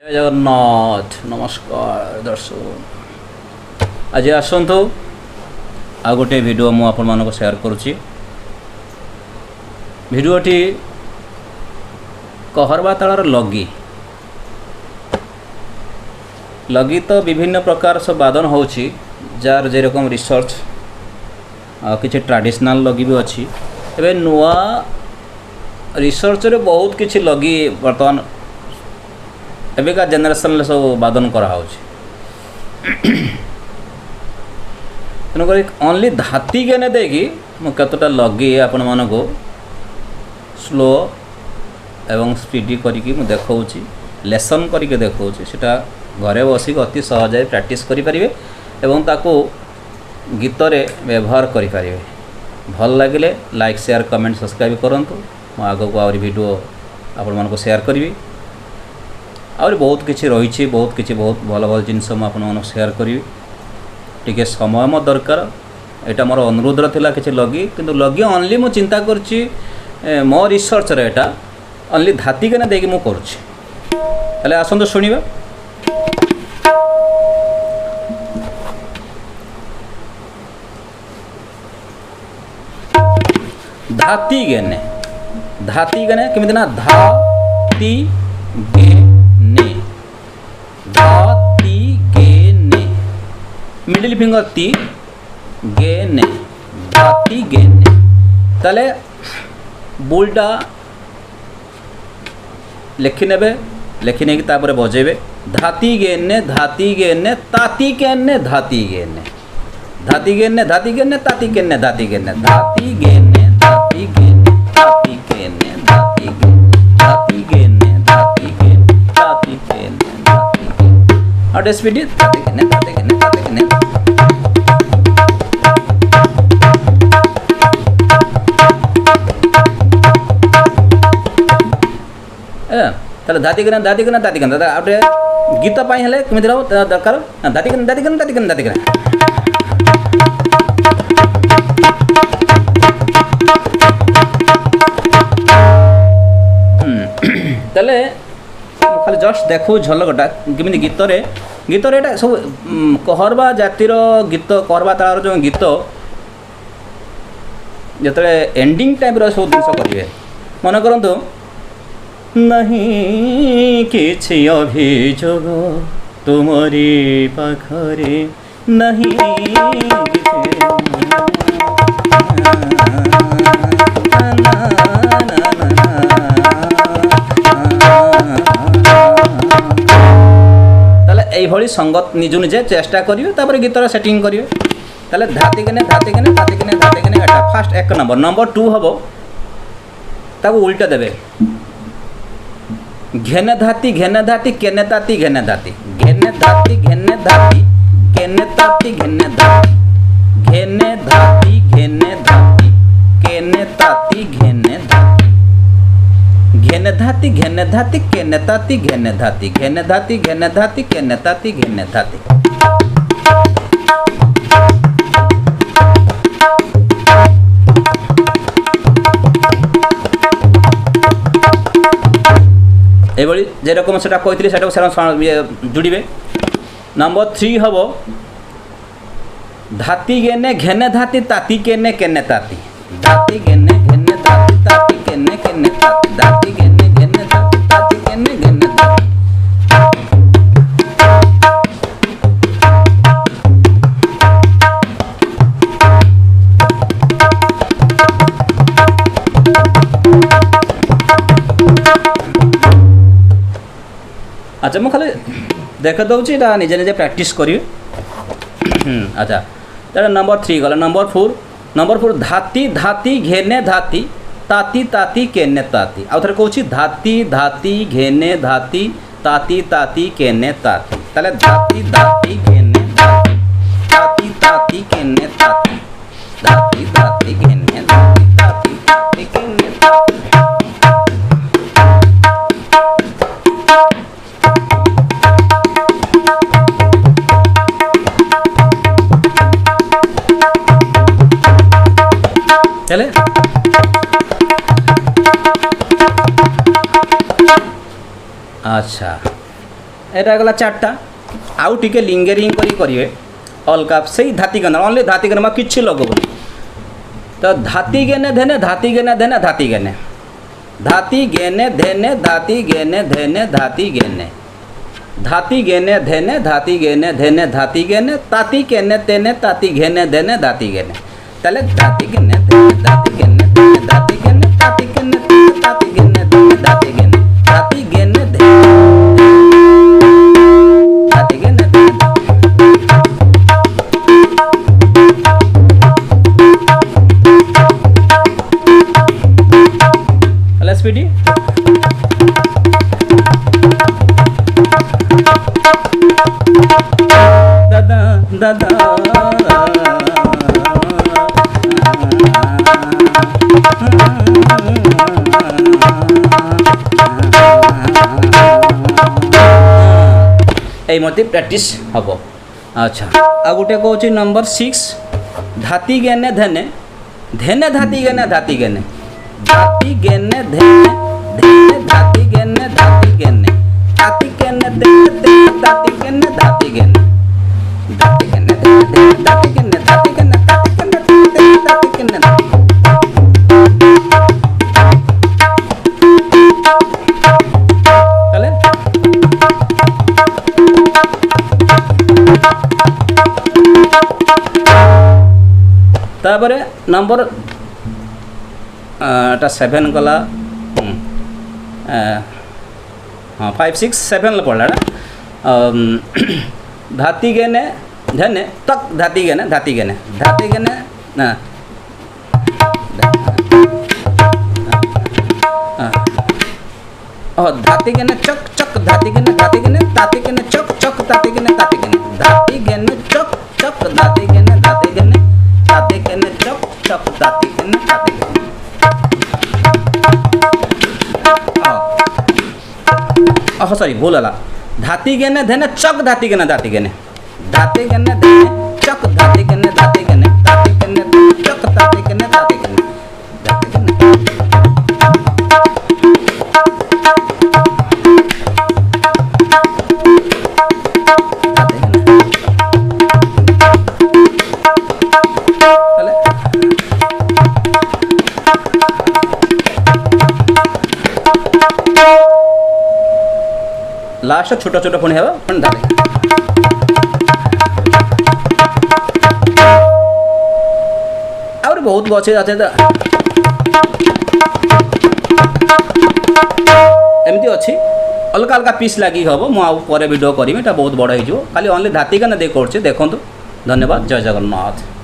जय जगन्नाथ नमस्कार दर्शक आज आसतु आ गोटे वीडियो मु आपण मानको शेयर करुच्ची। भिडियोटी कहरवा तालार लगी लगी तो विभिन्न प्रकार सब वादन होची जार जे रकम रिसर्च किसी ट्रेडिशनल लगी भी अच्छी एवं नुआ रिसर्च रे बहुत किसी लगी बर्तमान एबिका जेनेरेशन सब वादन करा तेणुक ओनली धाती के ने देकी मुझे लगी आपण मानको स्लो एवं स्पीडी करिकी मु देखौची लेसन करिके देखौची सेटा घरे बसिक अति सहज प्रैक्टिस करि परिबे एवं ताको गीत रे व्यवहार करि परिबे। भल लागिले लाइक शेयर कमेंट सब्सक्राइब करंतु मु आगो को और वीडियो आपण मानको शेयर करिवि और बहुत किसी रही बहुत भल भल जिनस मुझे शेयर करी टिके समय मो दरकार यहाँ मोर अनुरोध रहा कि लगी किंतु लगी ओनली मु चिंता करची मो रिसर्च रे एटा ओनली धाती के देकी मु करुच्ची हेले आसंतु शुणिबा। धाती गेने केमिति ना धाती गे धाती गे ने मिडिल फिंगर ती गे ने धाती गे ने ताले बुलटा लिखि नेबे लिखि नेकी तापर बजेबे धाती गे ने ताती गे ने धाती गे ने धाती गे ने ताती गे ने धाती गे ने धाती गे ने धाती गे ने धाती गे ने धाती गे ने धाती गे ने धाती गे ने धाती गे ने और स्पीड ताते के ने ताले धाती के ना आउटे गीत पाई हेले केमिति रहौ दरकार धाती के ताले खाली जस्ट देखो झलकटा केमिति गीत रे एटा सब कहरवा जातिर गीत कहरवा तार जो गीत जतले एंडिंग टाइप रो सब जिनस करिवे मन करंतु नहीं किछि अभियोग तुमरी पाखरे नहीं यही संगत निजु निजे चेष्टा करियो तापर गीतर सेटिंग करियो ताले धाती के ने एटा फास्ट एक नंबर 2 हबो ताको उल्टा देबे घेने धाती केने ताती घेने धाती केने ताती केने ताती घेने धाती केने धाती केने धाती केने ताती घेने धाती केने ताती घेने धाती। एभली जे रकम सेटा कहथिले सेटा जुड़िबे। नंबर 3 हबो धाती गेने घेने धाती ताती केने ताती धाती गेने ताती केने ताती धाती गेने ताती केने ताती। अच्छा मु खाली देख दउची निजे निजे प्रैक्टिस करियो। अच्छा तेरा नंबर 3 गला। नंबर 4 धाती घेने धाती ताती केने ताती आउ थरे कहूची धाती घेने धाती ताती केने ताती ताले धाती घेने ताती केने ताती घेने ताती केने ताती। चले अच्छा एटा गला चारटा आउ टिके लिंगरिंग करिवे अलगा से धाती गण ओनली धाती गण किछि लगबनी तो धाती गेने धेने धाती गेने धेने धाती गेने धाती गेने धेने धाती गेने धेने धाती गेने धाती गेने धेने धाती गेने धेने धाती गेने ताती केने तेने ताती घेने धेने धाती गेने तले धाती गेने धेने धाती गेने धेने धाती गेने ताती केने तेने ताती गेने धेने धाती गेने धाती गेने धेने धाती गेने हेलो स्पीडी दादा दादा এই মতে প্র্যাকটিস হব। আচ্ছা আর গোটে কৌছি নম্বর 6 ধাতি গেনে ধেনে ধেনে ধাতি গেনে ধাতি গেনে धाती गेने धेने धेने धाती गेने धाती गेने धाती गेने धेने धेने धाती गेने धाती गेने धाती गेने धेने धेने धाती गेने धाती गेने धाती गेने धेने धाती गेने चले तापरे नंबर टा 7 गला हाँ 5 6 7 पड़ा धाती गेने धने तक धाती गेने धाती गेने धाती गेने ना धाती गेने चक चक धाती गेने ताती गेने चक चक ताती गेने ताती गेने धाती गेने चक चक धाती गेने ताती गेने चक चक ताती गेने ताती गेने सॉरी भूल है धाती गेने धेने चक धाती गेने धाती गेने धाती गेने धेने चक धाती गेने धाती गेने धाती गेने चक धाती गेने धाती गेने धाती गेने लास्ट छोटा छोटा पुणी हेबा पण धाले और बहुत बचे जाते एमती अच्छी अलग अलग पीस लगी हम मुझे वीडियो करी बहुत बड़ हो खाली ओनली धाती गाना दे कर देखो। धन्यवाद। जय जगन्नाथ।